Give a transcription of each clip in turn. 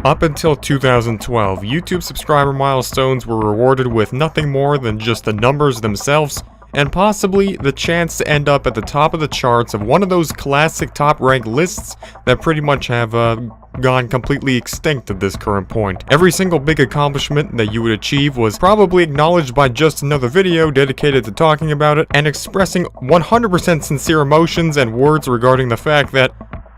Up until 2012, YouTube subscriber milestones were rewarded with nothing more than just the numbers themselves, and possibly the chance to end up at the top of the charts of one of those classic top-ranked lists that pretty much have gone completely extinct at this current point. Every single big accomplishment that you would achieve was probably acknowledged by just another video dedicated to talking about it and expressing 100% sincere emotions and words regarding the fact that,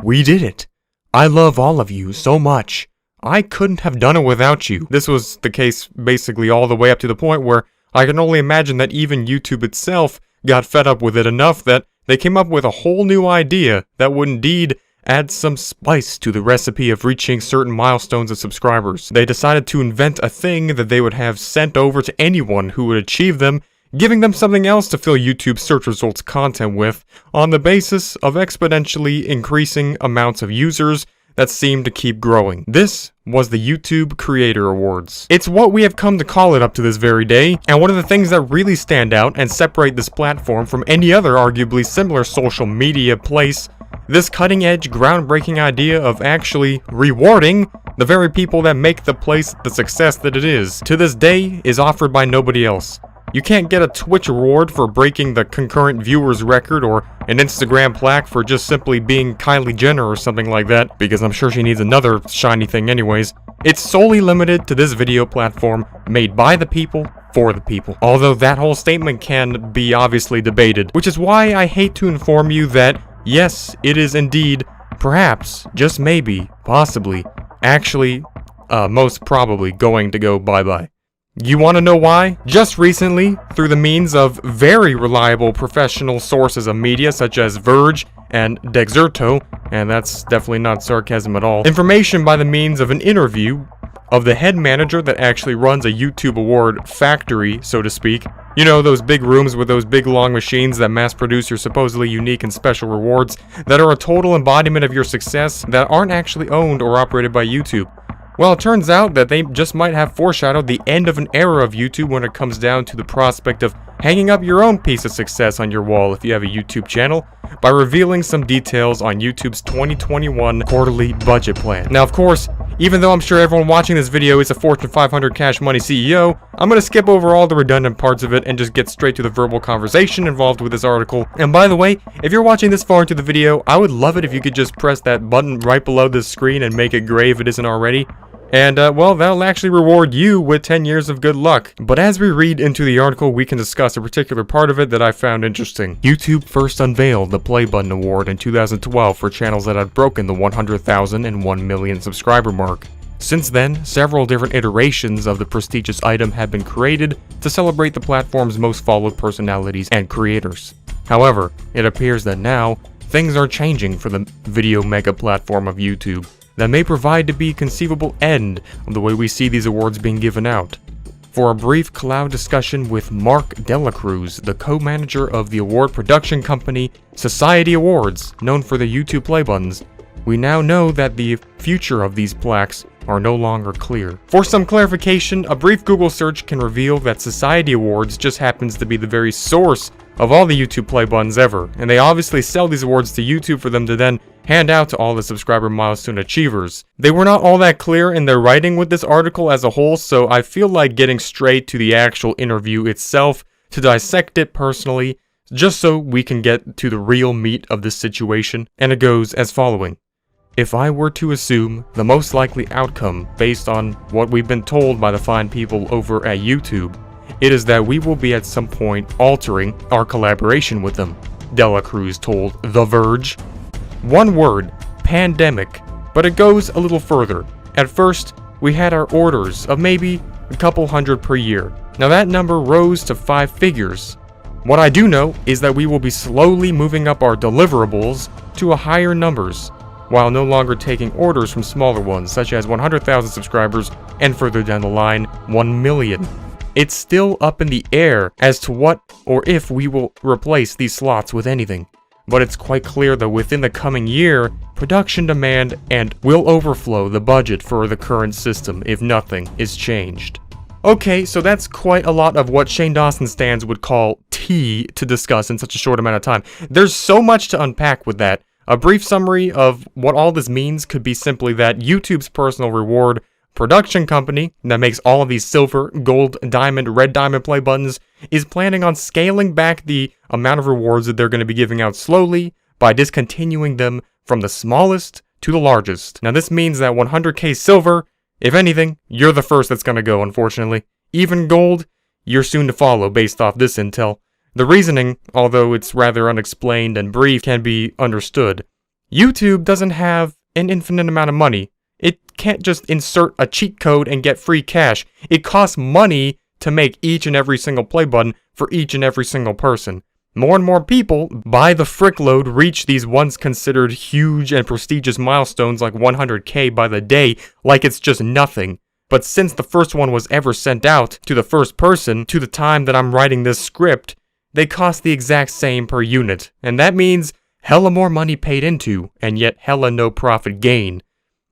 "We did it. I love all of you so much. I couldn't have done it without you." This was the case basically all the way up to the point where I can only imagine that even YouTube itself got fed up with it enough that they came up with a whole new idea that would indeed add some spice to the recipe of reaching certain milestones of subscribers. They decided to invent a thing that they would have sent over to anyone who would achieve them, giving them something else to fill YouTube search results content with, on the basis of exponentially increasing amounts of users that seemed to keep growing. This was the YouTube Creator Awards. It's what we have come to call it up to this very day, and one of the things that really stand out and separate this platform from any other arguably similar social media place, this cutting-edge, groundbreaking idea of actually rewarding the very people that make the place the success that it is, to this day is offered by nobody else. You can't get a Twitch award for breaking the concurrent viewers record or an Instagram plaque for just simply being Kylie Jenner or something like that, because I'm sure she needs another shiny thing anyways. It's solely limited to this video platform, made by the people, for the people. Although that whole statement can be obviously debated, which is why I hate to inform you that, yes, it is indeed, perhaps, just maybe, possibly, actually, most probably going to go bye-bye. You want to know why? Just recently, through the means of very reliable professional sources of media such as Verge and Dexerto, and that's definitely not sarcasm at all, information by the means of an interview of the head manager that actually runs a YouTube award factory, so to speak. You know, those big rooms with those big long machines that mass produce your supposedly unique and special rewards that are a total embodiment of your success that aren't actually owned or operated by YouTube. Well, it turns out that they just might have foreshadowed the end of an era of YouTube when it comes down to the prospect of hanging up your own piece of success on your wall if you have a YouTube channel, by revealing some details on YouTube's 2021 quarterly budget plan. Now, of course, even though I'm sure everyone watching this video is a Fortune 500 cash money CEO, I'm gonna skip over all the redundant parts of it and just get straight to the verbal conversation involved with this article. And by the way, if you're watching this far into the video, I would love it if you could just press that button right below this screen and make it gray if it isn't already. And, well, that'll actually reward you with 10 years of good luck. But as we read into the article, we can discuss a particular part of it that I found interesting. YouTube first unveiled the Play Button Award in 2012 for channels that had broken the 100,000 and 1 million subscriber mark. Since then, several different iterations of the prestigious item have been created to celebrate the platform's most followed personalities and creators. However, it appears that now, things are changing for the video mega platform of YouTube. That may provide to be a conceivable end of the way we see these awards being given out. For a brief cloud discussion with Mark Delacruz, the co-manager of the award production company Society Awards, known for the YouTube play buttons, we now know that the future of these plaques are no longer clear. For some clarification, a brief Google search can reveal that Society Awards just happens to be the very source of all the YouTube play buttons ever, and they obviously sell these awards to YouTube for them to then hand out to all the subscriber milestone achievers. They were not all that clear in their writing with this article as a whole, so I feel like getting straight to the actual interview itself to dissect it personally, just so we can get to the real meat of this situation, and it goes as following. If I were to assume the most likely outcome based on what we've been told by the fine people over at YouTube, it is that we will be at some point altering our collaboration with them, Delacruz told The Verge. One word, pandemic, but it goes a little further. At first, we had our orders of maybe a couple hundred per year. Now that number rose to 5 figures. What I do know is that we will be slowly moving up our deliverables to a higher numbers, while no longer taking orders from smaller ones, such as 100,000 subscribers, and further down the line, 1 million. It's still up in the air as to what or if we will replace these slots with anything. But it's quite clear that within the coming year, production demand and will overflow the budget for the current system if nothing is changed. Okay, so that's quite a lot of what Shane Dawson stands would call tea to discuss in such a short amount of time. There's so much to unpack with that. A brief summary of what all this means could be simply that YouTube's personal reward production company that makes all of these silver, gold, diamond, red diamond play buttons is planning on scaling back the amount of rewards that they're going to be giving out slowly by discontinuing them from the smallest to the largest. Now this means that 100k silver, if anything, you're the first that's going to go, unfortunately. Even gold, you're soon to follow based off this intel. The reasoning, although it's rather unexplained and brief, can be understood. YouTube doesn't have an infinite amount of money. It can't just insert a cheat code and get free cash. It costs money to make each and every single play button for each and every single person. More and more people, by the frickload, reach these once considered huge and prestigious milestones like 100k by the day, like it's just nothing. But since the first one was ever sent out to the first person, to the time that I'm writing this script, they cost the exact same per unit. And that means hella more money paid into, and yet hella no profit gain.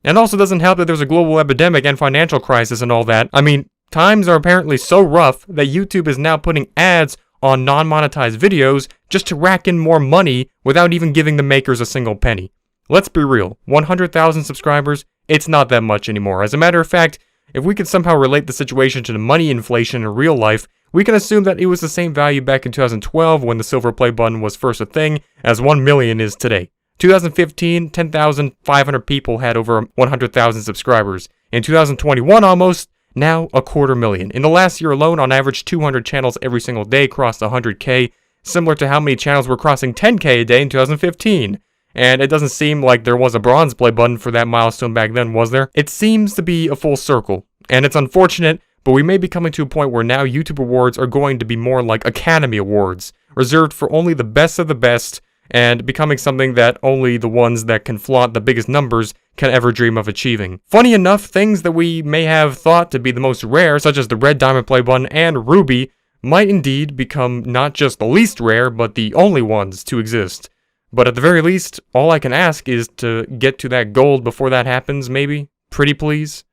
And also doesn't help that there's a global epidemic and financial crisis and all that. I mean, times are apparently so rough that YouTube is now putting ads on non-monetized videos just to rack in more money without even giving the makers a single penny. Let's be real, 100,000 subscribers, it's not that much anymore. As a matter of fact, if we could somehow relate the situation to the money inflation in real life, we can assume that it was the same value back in 2012 when the silver play button was first a thing as 1 million is today. 2015, 10,500 people had over 100,000 subscribers. In 2021 almost, now a 250,000. In the last year alone, on average 200 channels every single day crossed 100k, similar to how many channels were crossing 10k a day in 2015. And it doesn't seem like there was a bronze play button for that milestone back then, was there? It seems to be a full circle, and it's unfortunate, but we may be coming to a point where now YouTube awards are going to be more like Academy Awards, reserved for only the best of the best, and becoming something that only the ones that can flaunt the biggest numbers can ever dream of achieving. Funny enough, things that we may have thought to be the most rare, such as the red diamond play button and ruby, might indeed become not just the least rare, but the only ones to exist. But at the very least, all I can ask is to get to that gold before that happens, maybe? Pretty please?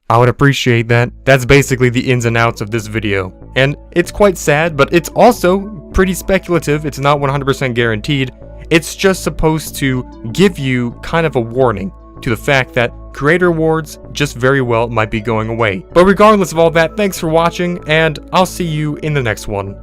I would appreciate that. That's basically the ins and outs of this video. And it's quite sad, but it's also pretty speculative. It's not 100% guaranteed. It's just supposed to give you kind of a warning to the fact that creator awards just very well might be going away. But regardless of all that, thanks for watching, and I'll see you in the next one.